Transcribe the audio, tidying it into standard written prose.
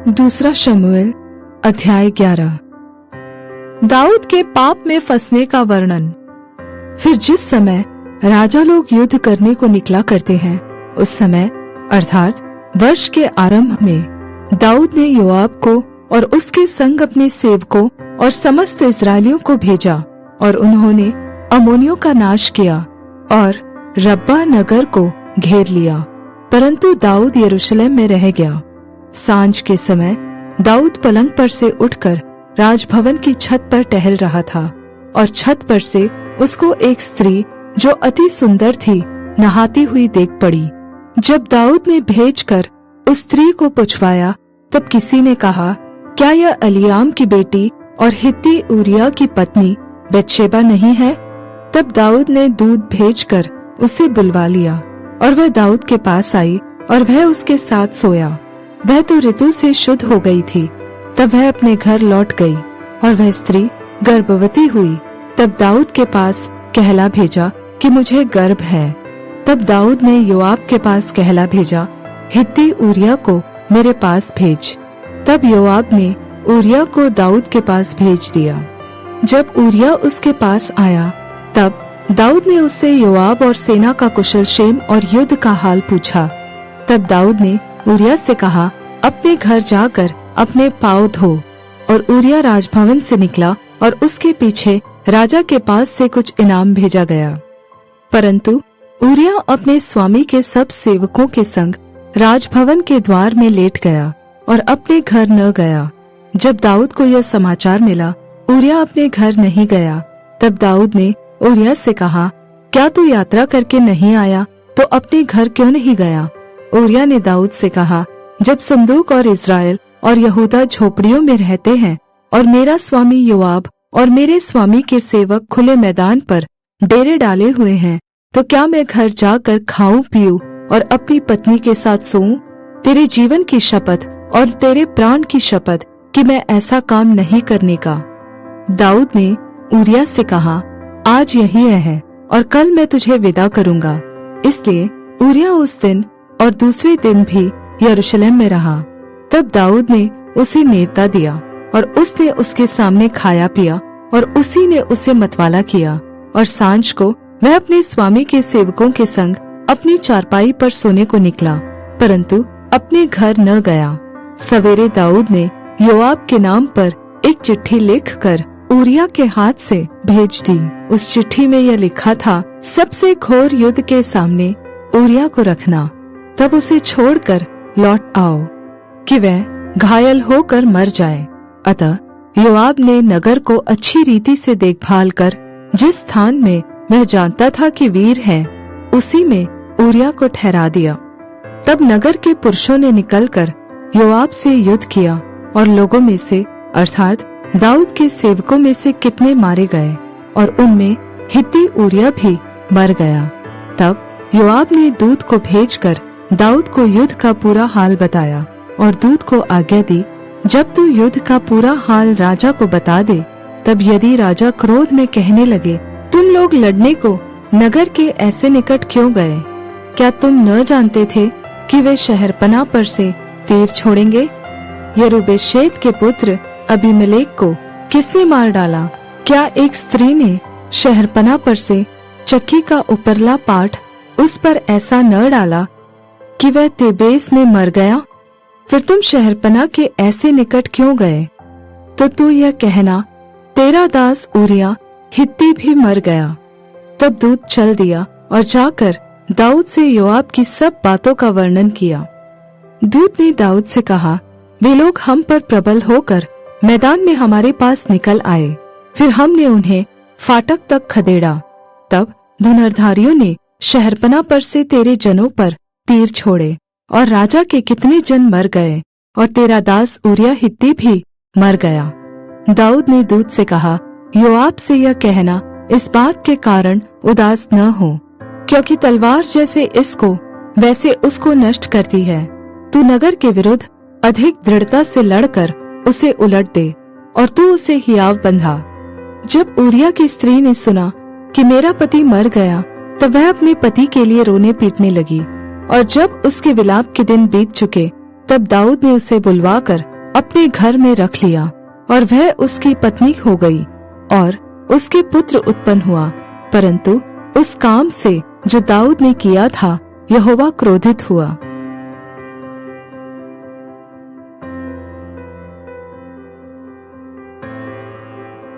दूसरा शमूएल अध्याय 11। दाऊद के पाप में फंसने का वर्णन। फिर जिस समय राजा लोग युद्ध करने को निकला करते हैं, उस समय अर्थात वर्ष के आरंभ में दाऊद ने योआब को और उसके संग अपने सेवकों और समस्त इस्राएलियों को भेजा, और उन्होंने अम्मोनियों का नाश किया और रब्बा नगर को घेर लिया। परंतु दाऊद यरूशलेम में रह गया। सांझ के समय दाऊद पलंग पर से उठकर राजभवन की छत पर टहल रहा था, और छत पर से उसको एक स्त्री जो अति सुंदर थी नहाती हुई देख पड़ी। जब दाऊद ने भेजकर उस स्त्री को पुछवाया, तब किसी ने कहा, क्या यह एलीआम की बेटी और हित्ती ऊरिय्याह की पत्नी बतशेबा नहीं है? तब दाऊद ने दूत भेजकर उसे बुलवा लिया, और वह दाऊद के पास आई और वह उसके साथ सोया। वह तो ऋतु से शुद्ध हो गई थी। तब वह अपने घर लौट गई, और वह स्त्री गर्भवती हुई। तब दाऊद के पास कहला भेजा कि मुझे गर्भ है। तब दाऊद ने योआब के पास कहला भेजा, हित्ती ऊरिय्याह को मेरे पास भेज। तब योआब ने ऊरिय्याह को दाऊद के पास भेज दिया। जब ऊरिय्याह उसके पास आया, तब दाऊद ने उससे योआब और सेना का कुशल क्षेम और युद्ध का हाल पूछा। तब दाऊद ने ऊरिय्याह से कहा, अपने घर जाकर अपने पाँव धो। और ऊरिय्याह राजभवन से निकला, और उसके पीछे राजा के पास से कुछ इनाम भेजा गया। परंतु ऊरिय्याह अपने स्वामी के सब सेवकों के संग राजभवन के द्वार में लेट गया और अपने घर न गया। जब दाऊद को यह समाचार मिला, ऊरिय्याह अपने घर नहीं गया। तब दाऊद ने ऊरिय्याह से कहा, क्या तू यात्रा करके नहीं आया तो अपने घर क्यों नहीं गया? ऊरिय्याह ने दाऊद से कहा, जब संदूक और इस्राएल और यहूदा झोपड़ियों में रहते हैं, और मेरा स्वामी योआब और मेरे स्वामी के सेवक खुले मैदान पर डेरे डाले हुए हैं, तो क्या मैं घर जाकर खाऊं पीऊं और अपनी पत्नी के साथ सोऊं? तेरे जीवन की शपथ और तेरे प्राण की शपथ कि मैं ऐसा काम नहीं करने का। दाऊद ने ऊरिय्याह से कहा, आज यही है और कल मैं तुझे विदा करूंगा। इसलिए ऊरिय्याह उस दिन और दूसरे दिन भी यरूशलेम में रहा। तब दाऊद ने उसे नेवता दिया, और उसने उसके सामने खाया पिया, और उसी ने उसे मतवाला किया। और सांझ को वह अपने स्वामी के सेवकों के संग अपनी चारपाई पर सोने को निकला, परंतु अपने घर न गया। सवेरे दाऊद ने योआब के नाम पर एक चिट्ठी लिखकर ऊरिय्याह के हाथ से भेज दी। उस चिट्ठी में यह लिखा था, सबसे घोर युद्ध के सामने ऊरिय्याह को रखना, तब उसे छोड़कर लौट आओ कि वह घायल होकर मर जाए। अतः योआब ने नगर को अच्छी रीति से देखभाल कर जिस स्थान में वह जानता था कि वीर है, उसी में ऊरिय्याह को ठहरा दिया। तब नगर के पुरुषों ने निकलकर योआब से युद्ध किया, और लोगों में से अर्थात दाऊद के सेवकों में से कितने मारे गए, और उनमें हित्ती ऊरिय्याह भी मर गया। तब योआब ने दूत को भेजकर दाऊद को युद्ध का पूरा हाल बताया, और दूत को आज्ञा दी, जब तू युद्ध का पूरा हाल राजा को बता दे, तब यदि राजा क्रोध में कहने लगे, तुम लोग लड़ने को नगर के ऐसे निकट क्यों गए? क्या तुम न जानते थे कि वे शहरपनाह पर से तीर छोड़ेंगे? यरूब्बेशेत के पुत्र अबीमेलेक को किसने मार डाला? क्या एक स्त्री ने शहरपनाह पर से चक्की का ऊपरला पाट उस पर ऐसा न डाला कि वह तेबेस में मर गया? फिर तुम शहरपनाह के ऐसे निकट क्यों गए? तो तू यह कहना, तेरा दास ऊरिय्याह हित्ती भी मर गया। तब दूत चल दिया और जाकर दाऊद से योआब की सब बातों का वर्णन किया। दूत ने दाऊद से कहा, वे लोग हम पर प्रबल होकर मैदान में हमारे पास निकल आए, फिर हमने उन्हें फाटक तक खदेड़ा। तब धनुर्धारियों ने शहरपनाह पर से तेरे जनों पर तीर छोड़े, और राजा के कितने जन मर गए, और तेरा दास ऊरिय्याह हित्ती भी मर गया। दाऊद ने दूत से कहा, योआब से यह कहना, इस बात के कारण उदास न हो, क्योंकि तलवार जैसे इसको वैसे उसको नष्ट करती है। तू नगर के विरुद्ध अधिक दृढ़ता से लड़कर उसे उलट दे, और तू उसे हियाव बंधा। जब ऊरिय्याह की स्त्री ने सुना कि मेरा पति मर गया, तब वह अपने पति के लिए रोने पीटने लगी। और जब उसके विलाप के दिन बीत चुके, तब दाऊद ने उसे बुलवाकर अपने घर में रख लिया और वह उसकी पत्नी हो गई और उसके पुत्र उत्पन्न हुआ। परंतु उस काम से जो दाऊद ने किया था, यहोवा क्रोधित हुआ।